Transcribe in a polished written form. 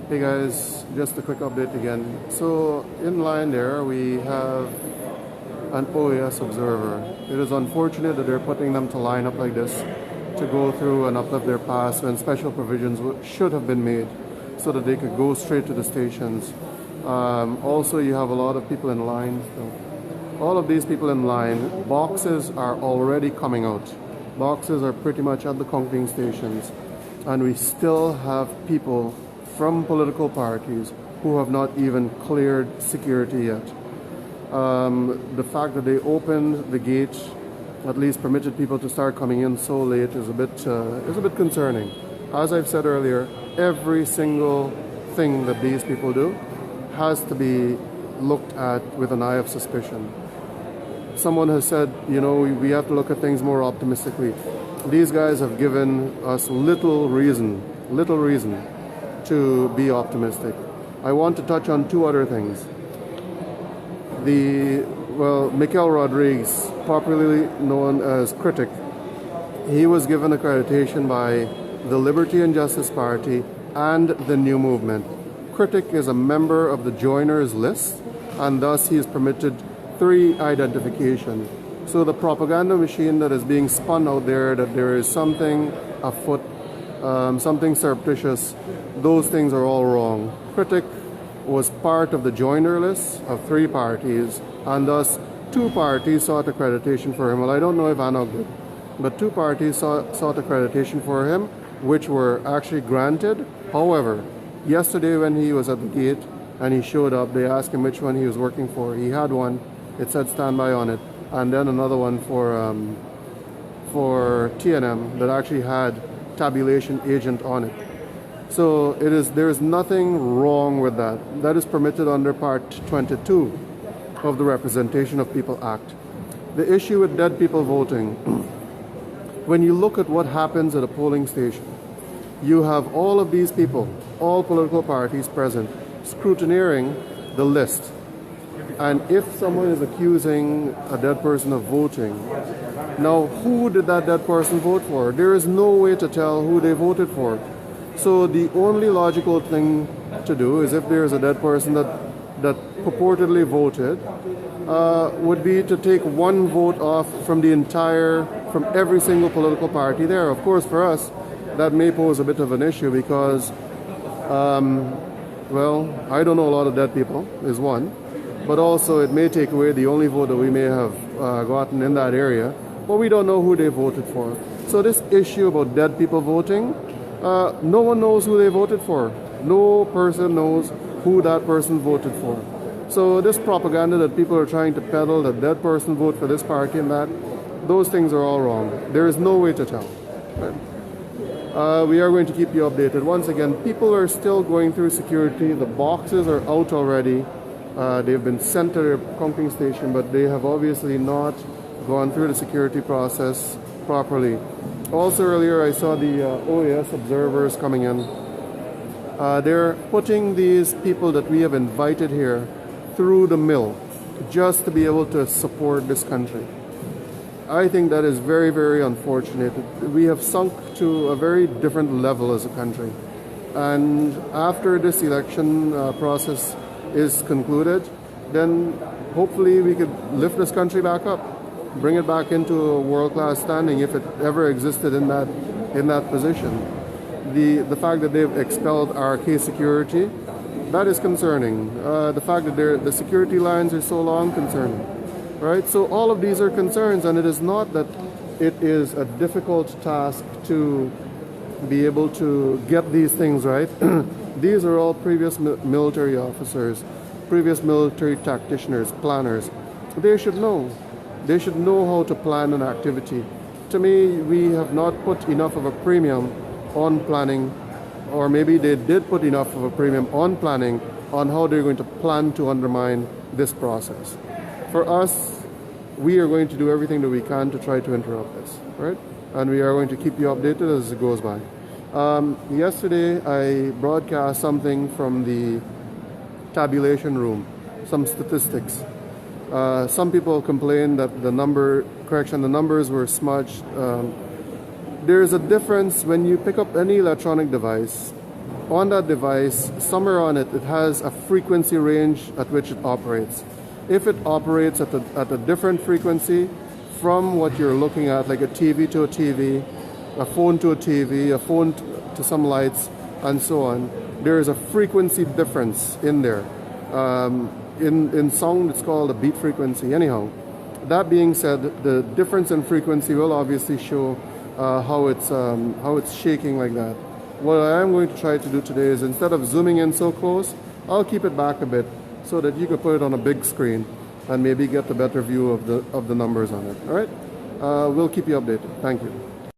Hey guys, just a quick update again. So in line there we have an OAS observer. It is unfortunate that they're putting them to line up like this to go through and uplift their pass when special provisions should have been made so that they could go straight to the stations. Also, you have a lot of people in line. So all of these people in line, boxes are already coming out. Boxes are pretty much at the counting stations, and we still have people from political parties who have not even cleared security yet. The fact that they opened the gate, at least permitted people to start coming in so late, is a bit concerning. As I've said earlier, every single thing that these people do has to be looked at with an eye of suspicion. Someone has said, you know, we have to look at things more optimistically. These guys have given us little reason to be optimistic. I want to touch on two other things. Mikel Rodriguez, popularly known as Critic, he was given accreditation by the Liberty and Justice Party and the New Movement. Critic is a member of the joiners list, and thus he is permitted 3 identification. So the propaganda machine that is being spun out there, that there is something afoot, something surreptitious, those things are all wrong. Critic was part of the joiner list of 3 parties, and thus 2 parties sought accreditation for him. Well, I don't know if ANOG did, but 2 parties sought accreditation for him, which were actually granted. However, yesterday when he was at the gate and he showed up, they asked him which one he was working for. He had one, it said standby on it, and then another one for TNM that actually had tabulation agent on it. So there is nothing wrong with that. That is permitted under Part 22 of the Representation of People Act. The issue with dead people voting, when you look at what happens at a polling station, you have all of these people, all political parties present, scrutineering the list. And if someone is accusing a dead person of voting, now who did that dead person vote for? There is no way to tell who they voted for. So the only logical thing to do is if there is a dead person that purportedly voted, would be to take 1 vote off from every single political party there. Of course, for us, that may pose a bit of an issue because, I don't know a lot of dead people, is one. But also it may take away the only vote that we may have gotten in that area, but we don't know who they voted for. So this issue about dead people voting, no one knows who they voted for. No person knows who that person voted for. So this propaganda that people are trying to peddle, that dead person vote for this party and that, those things are all wrong. There is no way to tell. Right? We are going to keep you updated. Once again, people are still going through security. The boxes are out already. They've been sent to their counting station, but they have obviously not gone through the security process properly. Also earlier I saw the OAS observers coming in. They're putting these people that we have invited here through the mill just to be able to support this country. I think that is very, very unfortunate. We have sunk to a very different level as a country. And after this election process is concluded, then hopefully we could lift this country back up, bring it back into a world-class standing if it ever existed in that position. The fact that they've expelled RK security, that is concerning. The fact that the security lines are so long, concerning. Right? So all of these are concerns, and it is not that it is a difficult task to be able to get these things right. These are all previous military officers, previous military tacticians, planners. They should know. They should know how to plan an activity. To me, we have not put enough of a premium on planning, or maybe they did put enough of a premium on planning on how they're going to plan to undermine this process. For us, we are going to do everything that we can to try to interrupt this, right? And we are going to keep you updated as it goes by. Yesterday, I broadcast something from the tabulation room, some statistics. Some people complained that the numbers were smudged. There is a difference when you pick up any electronic device on that device, somewhere on it, it has a frequency range at which it operates. If it operates at a different frequency from what you're looking at, like a TV to a TV, a phone to a TV, a phone to some lights, and so on, there is a frequency difference in there. In sound, it's called a beat frequency. Anyhow, that being said, the difference in frequency will obviously show how it's shaking like that. What I am going to try to do today is, instead of zooming in so close, I'll keep it back a bit so that you could put it on a big screen and maybe get a better view of the numbers on it. All right, we'll keep you updated. Thank you.